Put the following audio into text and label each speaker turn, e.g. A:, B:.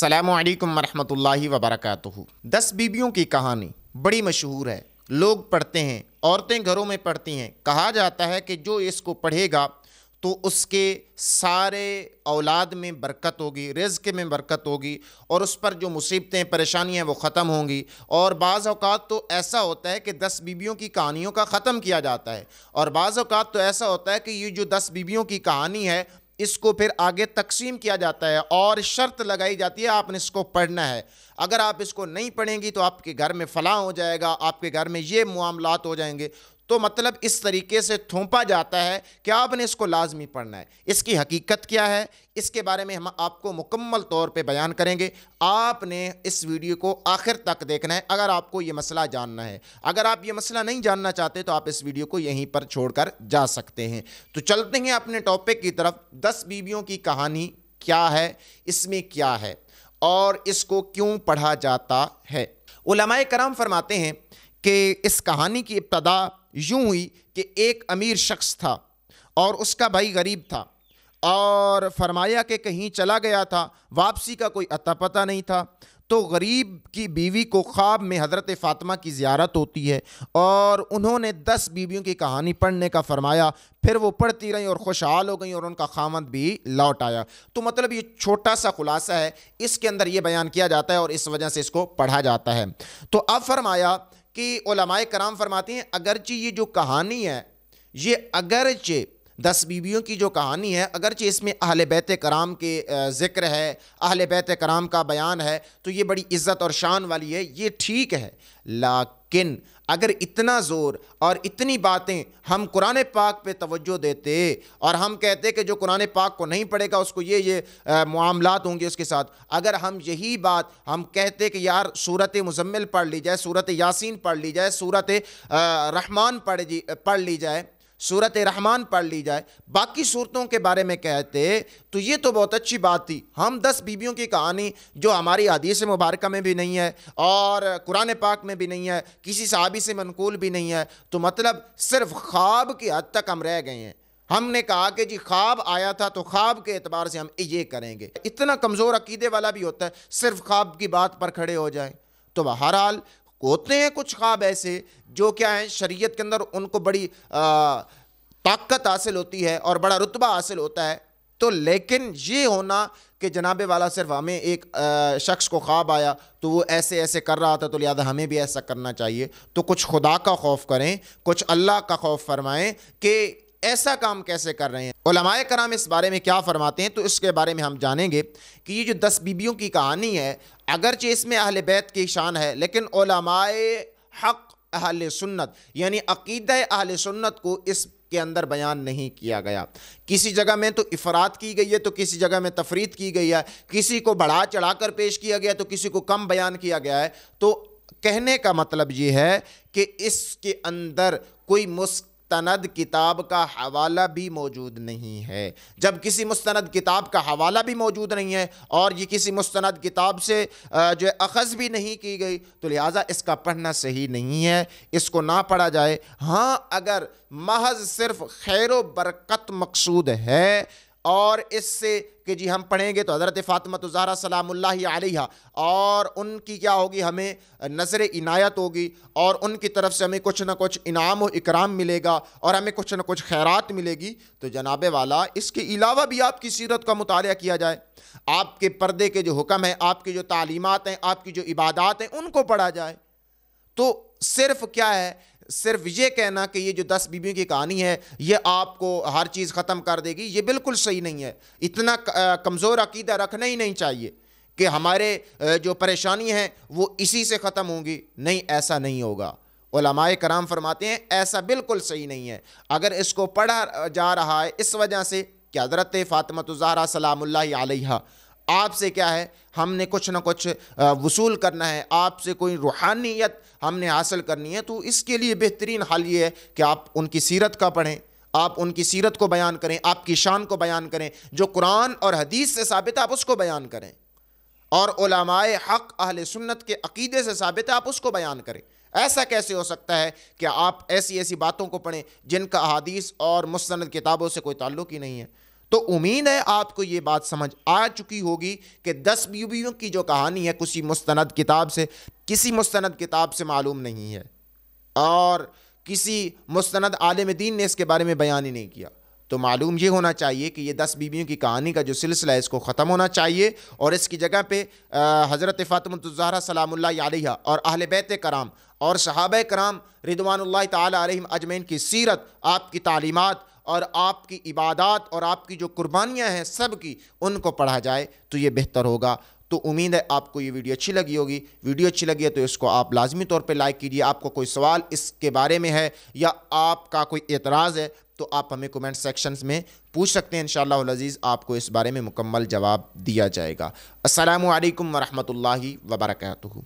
A: अस्सलामु अलैकुम वरहमतुल्लाहि वबरकातुहू। 10 बीबियों की कहानी बड़ी मशहूर है, लोग पढ़ते हैं, औरतें घरों में पढ़ती हैं। कहा जाता है कि जो इसको पढ़ेगा तो उसके सारे औलाद में बरकत होगी, रिज़्क़ में बरकत होगी और उस पर जो मुसीबतें परेशानियाँ वो ख़त्म होंगी। और बाज़ औक़ात तो ऐसा होता है कि 10 बीबियों की कहानियों का ख़त्म किया जाता है, और बाज़ औक़ात तो ऐसा होता है कि ये जो 10 बीबियों की कहानी है इसको फिर आगे तकसीम किया जाता है और शर्त लगाई जाती है आपने इसको पढ़ना है। अगर आप इसको नहीं पढ़ेंगी तो आपके घर में फलाह हो जाएगा, आपके घर में ये मामलात हो जाएंगे। तो मतलब इस तरीके से थोपा जाता है कि आपने इसको लाजमी पढ़ना है। इसकी हकीकत क्या है, इसके बारे में हम आपको मुकम्मल तौर पे बयान करेंगे। आपने इस वीडियो को आखिर तक देखना है अगर आपको ये मसला जानना है। अगर आप ये मसला नहीं जानना चाहते तो आप इस वीडियो को यहीं पर छोड़कर जा सकते हैं। तो चलते हैं अपने टॉपिक की तरफ। 10 बीबियों की कहानी क्या है, इसमें क्या है और इसको क्यों पढ़ा जाता है। उलमाए कराम फरमाते हैं कि इस कहानी की इब्तदा यूं हुई कि एक अमीर शख्स था और उसका भाई गरीब था, और फरमाया कि कहीं चला गया था, वापसी का कोई अता पता नहीं था। तो गरीब की बीवी को ख्वाब में हज़रत फ़ातिमा की ज़ियारत होती है और उन्होंने 10 बीवियों की कहानी पढ़ने का फरमाया। फिर वो पढ़ती रहीं और खुशहाल हो गई और उनका खामद भी लौट आया। तो मतलब ये छोटा सा खुलासा है, इसके अंदर ये बयान किया जाता है और इस वजह से इसको पढ़ा जाता है। तो अब फरमाया कि उलमाए कराम फरमाते हैं अगरचे ये जो कहानी है, ये अगरचे 10 बीवियों की जो कहानी है, अगरचे इसमें अहले बैत कराम के ज़िक्र है, अहले बैत कराम का बयान है, तो ये बड़ी इज़्ज़त और शान वाली है, ये ठीक है। लेकिन अगर इतना ज़ोर और इतनी बातें हम कुरान पाक पे तवज्जो देते और हम कहते कि जो कुरान पाक को नहीं पढ़ेगा उसको ये मामलात होंगे उसके साथ, अगर हम यही बात हम कहते कि यार सूरत मुज़म्मिल पढ़ ली जाए, सूरत यासीन पढ़ ली जाए, सूरत रहमान पढ़ ली जाए, सूरत रहमान पढ़ ली जाए, बाकी सूरतों के बारे में कहते तो ये तो बहुत अच्छी बात थी। हम 10 बीबियों की कहानी जो हमारी हदीस मुबारक में भी नहीं है और कुरान पाक में भी नहीं है, किसी सहाबी से मनकूल भी नहीं है, तो मतलब सिर्फ ख्वाब की हद तक हम रह गए हैं। हमने कहा कि जी ख्वाब आया था तो ख्वाब के एतबार से हम ये करेंगे। इतना कमज़ोर अकीदे वाला भी होता है सिर्फ ख्वाब की बात पर खड़े हो जाए। तो बहरहाल होते हैं कुछ ख्वाब ऐसे जो क्या है शरीयत के अंदर उनको बड़ी ताकत हासिल होती है और बड़ा रुतबा हासिल होता है। तो लेकिन ये होना कि जनाबे वाला सिर्फ हमें एक शख्स को ख्वाब आया तो वो ऐसे ऐसे कर रहा था तो लिहाजा हमें भी ऐसा करना चाहिए। तो कुछ खुदा का खौफ करें, कुछ अल्लाह का खौफ फरमाएं कि ऐसा काम कैसे कर रहे हैं। उलमाए कराम इस बारे में क्या फरमाते हैं तो इसके बारे में हम जानेंगे कि ये जो 10 बीबियों की कहानी है, अगरचे इसमें अहले बैत की शान है, लेकिन उलमाए हक़ अहले सुन्नत यानी अक़ीदा अहले सुन्नत को इसके अंदर बयान नहीं किया गया। किसी जगह में तो इफ़रात की गई है तो किसी जगह में तफरीत की गई है, किसी को बढ़ा चढ़ा कर पेश किया गया तो किसी को कम बयान किया गया है। तो कहने का मतलब ये है कि इसके अंदर कोई मुस्तनद किताब का हवाला भी मौजूद नहीं है। जब किसी मुस्तनद किताब का हवाला भी मौजूद नहीं है और ये किसी मुस्तनद किताब से जो अख़ज़ भी नहीं की गई तो लिहाजा इसका पढ़ना सही नहीं है, इसको ना पढ़ा जाए। हाँ, अगर महज सिर्फ खैर व बरकत मकसूद है और इससे कि जी हम पढ़ेंगे तो हज़रत फ़ातिमा ज़हरा सलामुल्लाहि अलैहा और उनकी क्या होगी, हमें नज़र इनायत होगी और उनकी तरफ से हमें कुछ ना कुछ इनाम व इकराम मिलेगा और हमें कुछ ना कुछ खैरात मिलेगी, तो जनाबे वाला इसके अलावा भी आपकी सीरत का मुतालिया किया जाए, आपके पर्दे के जो हुक्म हैं, आपकी जो तालीमात हैं, आपकी जो इबादात हैं, उनको पढ़ा जाए। तो सिर्फ क्या है, सिर्फ ये कहना कि ये जो 10 बीबियों की कहानी है ये आपको हर चीज़ ख़त्म कर देगी, ये बिल्कुल सही नहीं है। इतना कमज़ोर अकीदा रखना ही नहीं चाहिए कि हमारे जो परेशानी है वो इसी से ख़त्म होंगी। नहीं, ऐसा नहीं होगा। उलमाए कराम फरमाते हैं ऐसा बिल्कुल सही नहीं है। अगर इसको पढ़ा जा रहा है इस वजह से कि हज़रत फ़ातिमा ज़हरा सलामुल्लाहि अलैहा आपसे क्या है, हमने कुछ ना कुछ वसूल करना है, आपसे कोई रूहानियत हमने हासिल करनी है, तो इसके लिए बेहतरीन हल ये है कि आप उनकी सीरत का पढ़ें, आप उनकी सीरत को बयान करें, आपकी शान को बयान करें, जो कुरान और हदीस से साबित है आप उसको बयान करें और उलमाए हक़ अहले सुन्नत के अक़ीदे से साबित है आप उसको बयान करें। ऐसा कैसे हो सकता है कि आप ऐसी ऐसी बातों को पढ़ें जिनका अहादीस और मुस्तनद किताबों से कोई ताल्लुक़ ही नहीं है। तो उम्मीद है आपको ये बात समझ आ चुकी होगी कि 10 बीवियों की जो कहानी है किसी मुस्तनद किताब से मालूम नहीं है और किसी मुस्तनद आलिम दीन ने इसके बारे में बयान ही नहीं किया। तो मालूम ये होना चाहिए कि ये 10 बीवियों की कहानी का जो सिलसिला है इसको ख़त्म होना चाहिए और इसकी जगह पे हज़रत फ़ातिमतुज़ ज़हरा सलामुल्लाहि अलैहा और अहले बैत कराम और सहाबा कराम रिदवानुल्लाहि ताला अलैहिम अजमैन की सीरत, आपकी तालीमात और आपकी इबादात और आपकी जो कुर्बानियाँ हैं सब की, उनको पढ़ा जाए तो ये बेहतर होगा। तो उम्मीद है आपको ये वीडियो अच्छी लगी होगी। वीडियो अच्छी लगी है तो इसको आप लाजमी तौर पे लाइक कीजिए। आपको कोई सवाल इसके बारे में है या आपका कोई एतराज़ है तो आप हमें कमेंट सेक्शंस में पूछ सकते हैं। इंशाअल्लाह अज़ीज़ आपको इस बारे में मुकम्मल जवाब दिया जाएगा। अस्सलामु अलैकुम व रहमतुल्लाहि व बरकातुहू।